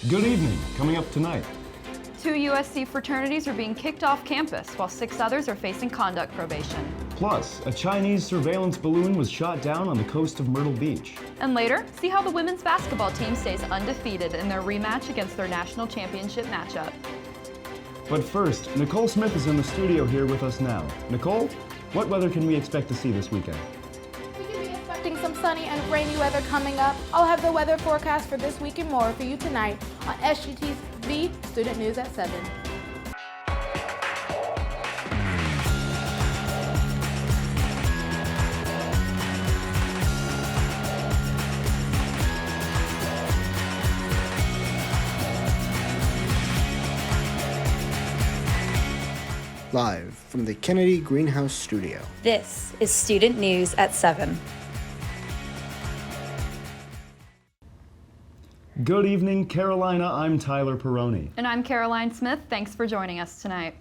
Good evening. Coming up tonight. 2 USC fraternities are being kicked off campus, while 6 others are facing conduct probation. Plus, a Chinese surveillance balloon was shot down on the coast of Myrtle Beach. And later, see how the women's basketball team stays undefeated in their rematch against their national championship matchup. But first, Nicole Smith is in the studio here with us now. Nicole, what weather can we expect to see this weekend? We can be expecting some sunny and rainy weather coming up. I'll have the weather forecast for this week and more for you tonight on SGTV Student News at 7. Live from the Kennedy Greenhouse Studio. This is Student News at 7. Good evening, Carolina. I'm Tyler Perrone. And I'm Caroline Smith. Thanks for joining us tonight.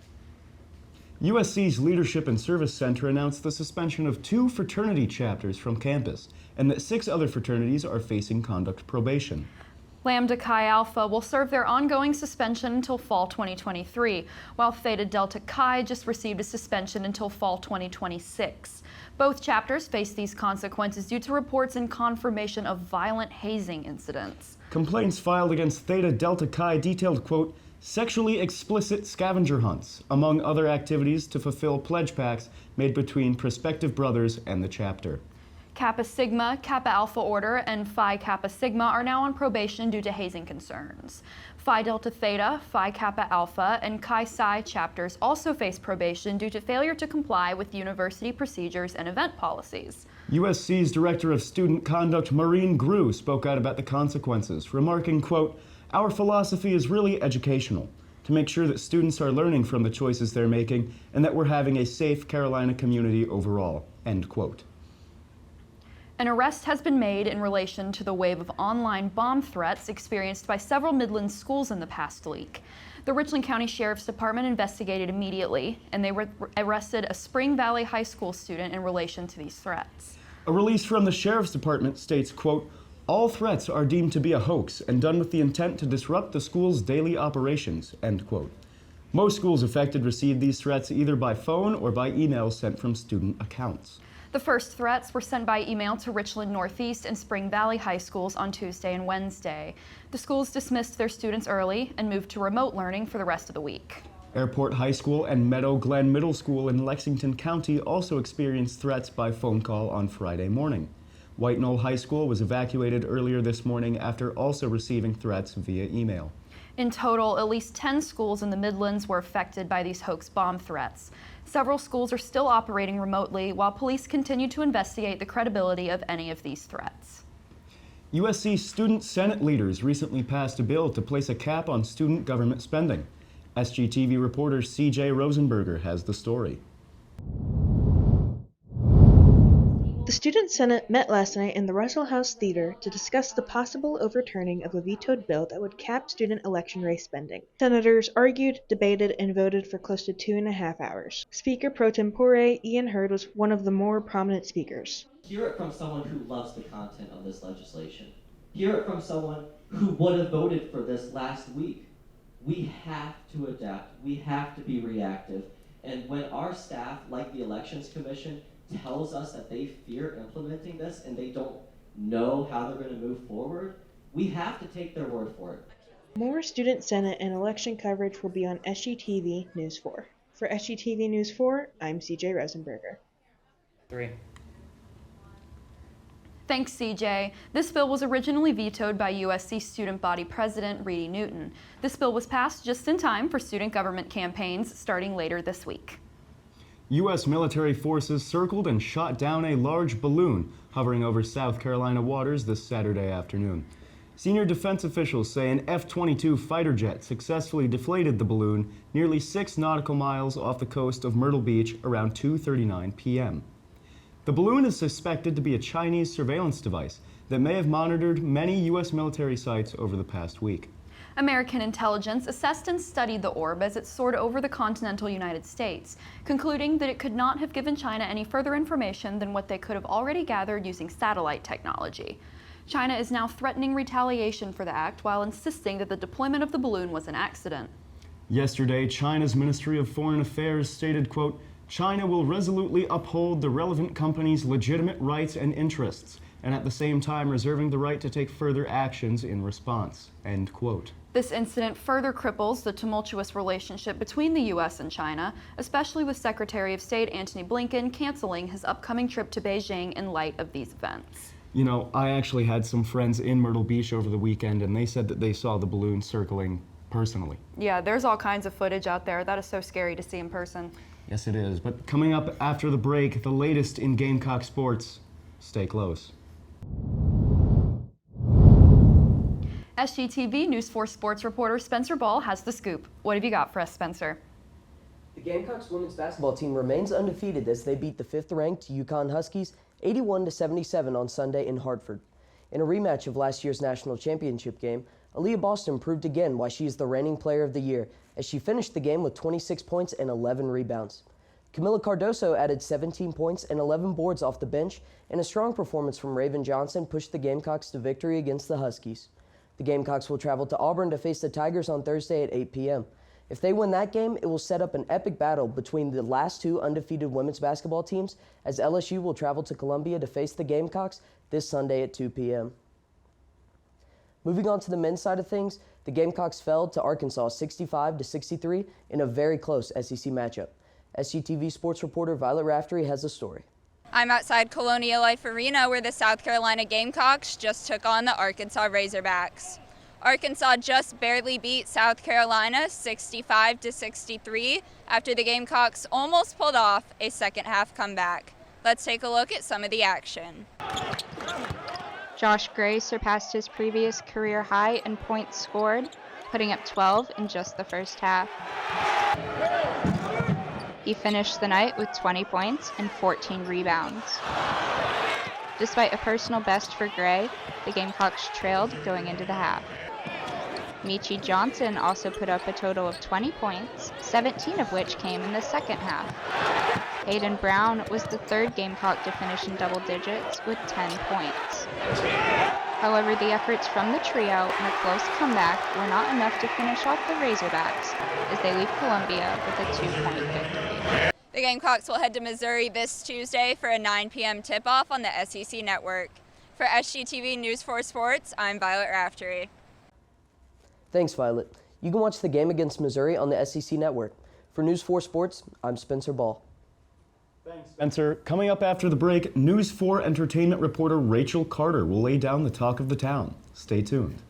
USC's Leadership and Service Center announced the suspension of 2 fraternity chapters from campus, and that 6 other fraternities are facing conduct probation. Lambda Chi Alpha will serve their ongoing suspension until fall 2023, while Theta Delta Chi just received a suspension until fall 2026. Both chapters face these consequences due to reports and confirmation of violent hazing incidents. Complaints filed against Theta Delta Chi detailed, quote, sexually explicit scavenger hunts, among other activities to fulfill pledge pacts made between prospective brothers and the chapter. Kappa Sigma, Kappa Alpha Order, and Phi Kappa Sigma are now on probation due to hazing concerns. Phi Delta Theta, Phi Kappa Alpha, and Chi Psi chapters also face probation due to failure to comply with university procedures and event policies. USC's Director of Student Conduct, Maureen Grew, spoke out about the consequences, remarking, quote, our philosophy is really educational, to make sure that students are learning from the choices they're making and that we're having a safe Carolina community overall, end quote. An arrest has been made in relation to the wave of online bomb threats experienced by several Midland schools in the past week. The Richland County Sheriff's Department investigated immediately, and they arrested a Spring Valley High School student in relation to these threats. A release from the Sheriff's Department states, quote, all threats are deemed to be a hoax and done with the intent to disrupt the school's daily operations, end quote. Most schools affected received these threats either by phone or by email sent from student accounts. The first threats were sent by email to Richland Northeast and Spring Valley High Schools on Tuesday and Wednesday. The schools dismissed their students early and moved to remote learning for the rest of the week. Airport High School and Meadow Glen Middle School in Lexington County also experienced threats by phone call on Friday morning. White Knoll High School was evacuated earlier this morning after also receiving threats via email. In total, at least 10 schools in the Midlands were affected by these hoax bomb threats. Several schools are still operating remotely while police continue to investigate the credibility of any of these threats. USC Student Senate leaders recently passed a bill to place a cap on student government spending. SGTV reporter CJ Rosenberger has the story. The Student Senate met last night in the Russell House Theater to discuss the possible overturning of a vetoed bill that would cap student election race spending. Senators argued, debated, and voted for close to 2.5 hours. Speaker pro tempore Ian Hurd was one of the more prominent speakers. Hear it from someone who loves the content of this legislation. Hear it from someone who would have voted for this last week. We have to adapt. We have to be reactive. And when our staff, like the Elections Commission, tells us that they fear implementing this and they don't know how they're going to move forward, we have to take their word for it. More Student Senate and election coverage will be on SGTV News 4. For SGTV News 4, I'm CJ Rosenberger. 3. Thanks, CJ. This bill was originally vetoed by USC Student Body President Reedy Newton. This bill was passed just in time for student government campaigns starting later this week. U.S. military forces circled and shot down a large balloon hovering over South Carolina waters this Saturday afternoon. Senior defense officials say an F-22 fighter jet successfully deflated the balloon nearly 6 nautical miles off the coast of Myrtle Beach around 2:39 p.m. The balloon is suspected to be a Chinese surveillance device that may have monitored many U.S. military sites over the past week. American intelligence assessed and studied the orb as it soared over the continental United States, concluding that it could not have given China any further information than what they could have already gathered using satellite technology. China is now threatening retaliation for the act while insisting that the deployment of the balloon was an accident. Yesterday, China's Ministry of Foreign Affairs stated, quote, China will resolutely uphold the relevant company's legitimate rights and interests, and at the same time reserving the right to take further actions in response, end quote. This incident further cripples the tumultuous relationship between the U.S. and China, especially with Secretary of State Antony Blinken canceling his upcoming trip to Beijing in light of these events. You know, I actually had some friends in Myrtle Beach over the weekend, and they said that they saw the balloon circling personally. Yeah, there's all kinds of footage out there. That is so scary to see in person. Yes, it is. But coming up after the break, the latest in Gamecock sports. Stay close. SGTV News 4 sports reporter Spencer Ball has the scoop. What have you got for us, Spencer? The Gamecocks women's basketball team remains undefeated as they beat the 5th-ranked UConn Huskies 81-77 on Sunday in Hartford. In a rematch of last year's national championship game, Aaliyah Boston proved again why she is the reigning player of the year as she finished the game with 26 points and 11 rebounds. Camila Cardoso added 17 points and 11 boards off the bench, and a strong performance from Raven Johnson pushed the Gamecocks to victory against the Huskies. The Gamecocks will travel to Auburn to face the Tigers on Thursday at 8 p.m. If they win that game, it will set up an epic battle between the last two undefeated women's basketball teams, as LSU will travel to Columbia to face the Gamecocks this Sunday at 2 p.m. Moving on to the men's side of things, the Gamecocks fell to Arkansas 65-63 in a very close SEC matchup. SGTV sports reporter Violet Raftery has the story. I'm outside Colonial Life Arena where the South Carolina Gamecocks just took on the Arkansas Razorbacks. Arkansas just barely beat South Carolina 65-63 after the Gamecocks almost pulled off a second-half comeback. Let's take a look at some of the action. Josh Gray surpassed his previous career high in points scored, putting up 12 in just the first half. He finished the night with 20 points and 14 rebounds. Despite a personal best for Gray, the Gamecocks trailed going into the half. Michi Johnson also put up a total of 20 points, 17 of which came in the second half. Hayden Brown was the third Gamecock to finish in double digits with 10 points. However, the efforts from the trio in a close comeback were not enough to finish off the Razorbacks as they leave Columbia with a 2-point victory. The Gamecocks will head to Missouri this Tuesday for a 9 p.m. tip-off on the SEC Network. For SGTV News 4 Sports, I'm Violet Raftery. Thanks, Violet. You can watch the game against Missouri on the SEC Network. For News 4 Sports, I'm Spencer Ball. Thanks, Spencer. Coming up after the break, News 4 entertainment reporter Rachel Carter will lay down the talk of the town. Stay tuned.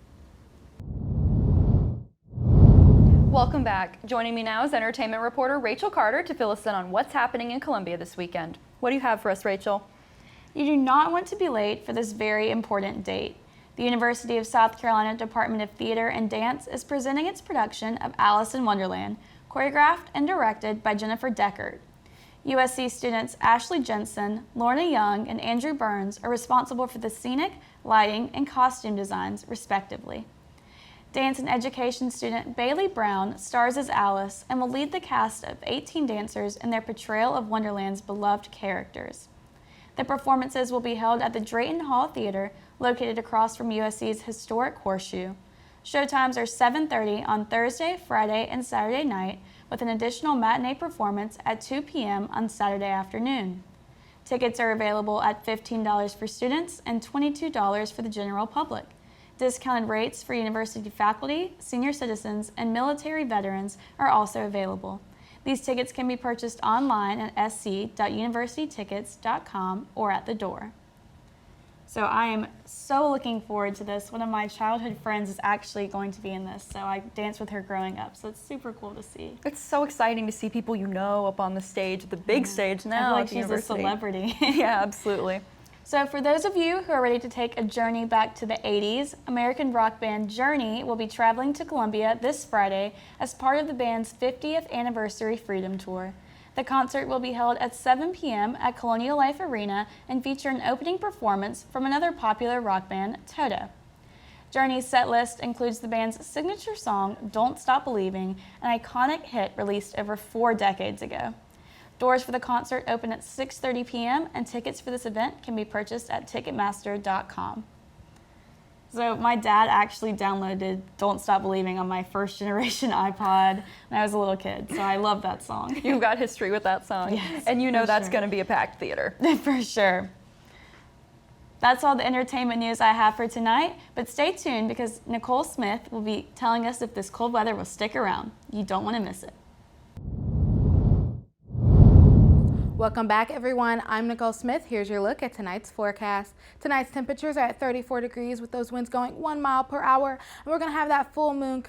Welcome back. Joining me now is entertainment reporter Rachel Carter to fill us in on what's happening in Columbia this weekend. What do you have for us, Rachel? You do not want to be late for this very important date. The University of South Carolina Department of Theater and Dance is presenting its production of Alice in Wonderland, choreographed and directed by Jennifer Deckert. USC students Ashley Jensen, Lorna Young, and Andrew Burns are responsible for the scenic, lighting, and costume designs, respectively. Dance and education student Bailey Brown stars as Alice and will lead the cast of 18 dancers in their portrayal of Wonderland's beloved characters. The performances will be held at the Drayton Hall Theater, located across from USC's historic Horseshoe. Showtimes are 7:30 on Thursday, Friday, and Saturday night, with an additional matinee performance at 2 p.m. on Saturday afternoon. Tickets are available at $15 for students and $22 for the general public. Discounted rates for university faculty, senior citizens, and military veterans are also available. These tickets can be purchased online at sc.universitytickets.com or at the door. So I am so looking forward to this. One of my childhood friends is actually going to be in this, so I danced with her growing up, so it's super cool to see. It's so exciting to see people you know up on the stage, the big stage now. I feel like at the she's a university. celebrity. Yeah, absolutely. So for those of you who are ready to take a journey back to the 80s, American rock band Journey will be traveling to Columbia this Friday as part of the band's 50th anniversary Freedom Tour. The concert will be held at 7 p.m. at Colonial Life Arena and feature an opening performance from another popular rock band, Toto. Journey's set list includes the band's signature song, Don't Stop Believing, an iconic hit released over 4 decades ago. Doors for the concert open at 6:30 p.m. and tickets for this event can be purchased at Ticketmaster.com. So my dad actually downloaded Don't Stop Believing on my first generation iPod when I was a little kid, so I love that song. You've got history with that song. Yes, and you know for that's sure. going to be a packed theater. For sure. That's all the entertainment news I have for tonight, but stay tuned because Nicole Smith will be telling us if this cold weather will stick around. You don't want to miss it. Welcome back, everyone. I'm Nicole Smith. Here's your look at tonight's forecast. Tonight's temperatures are at 34 degrees with those winds going 1 mile per hour. And we're going to have that full moon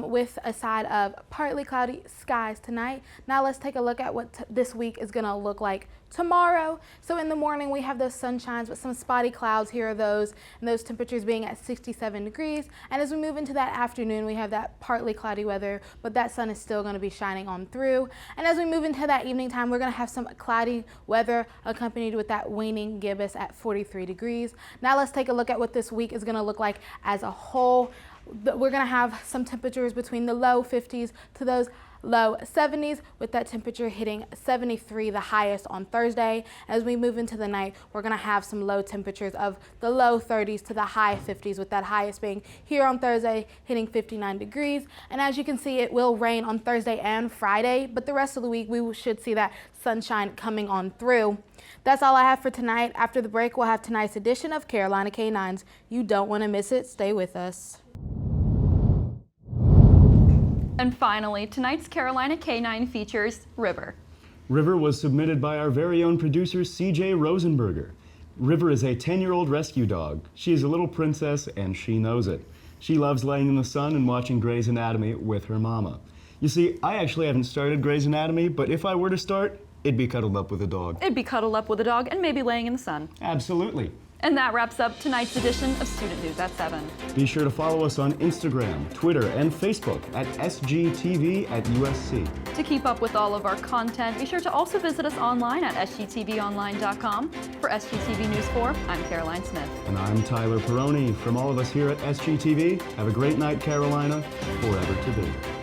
with a side of partly cloudy skies tonight. Now let's take a look at what this week is going to look like tomorrow. So in the morning we have those sunshines with some spotty clouds. Here are those, and those temperatures being at 67 degrees. And as we move into that afternoon, we have that partly cloudy weather, but that sun is still going to be shining on through. And as we move into that evening time, we're going to have some cloudy weather accompanied with that waning gibbous at 43 degrees. Now let's take a look at what this week is going to look like as a whole. We're going to have some temperatures between the low 50s to those low 70s, with that temperature hitting 73, the highest on Thursday. As we move into the night, we're going to have some low temperatures of the low 30s to the high 50s, with that highest being here on Thursday hitting 59 degrees. And as you can see, it will rain on Thursday and Friday, but the rest of the week we should see that sunshine coming on through. That's all I have for tonight. After the break, we'll have tonight's edition of Carolina K9s. You don't want to miss it. Stay with us. And finally, tonight's Carolina K9 features River. River was submitted by our very own producer, CJ Rosenberger. River is a 10-year-old rescue dog. She is a little princess, and she knows it. She loves laying in the sun and watching Grey's Anatomy with her mama. You see, I actually haven't started Grey's Anatomy, but if I were to start, it'd be cuddled up with a dog. It'd be cuddled up with a dog and maybe laying in the sun. Absolutely. And that wraps up tonight's edition of Student News at 7. Be sure to follow us on Instagram, Twitter, and Facebook at SGTV at USC. To keep up with all of our content, be sure to also visit us online at sgtvonline.com. For SGTV News 4, I'm Caroline Smith. And I'm Tyler Perrone. From all of us here at SGTV, have a great night, Carolina, forever to be.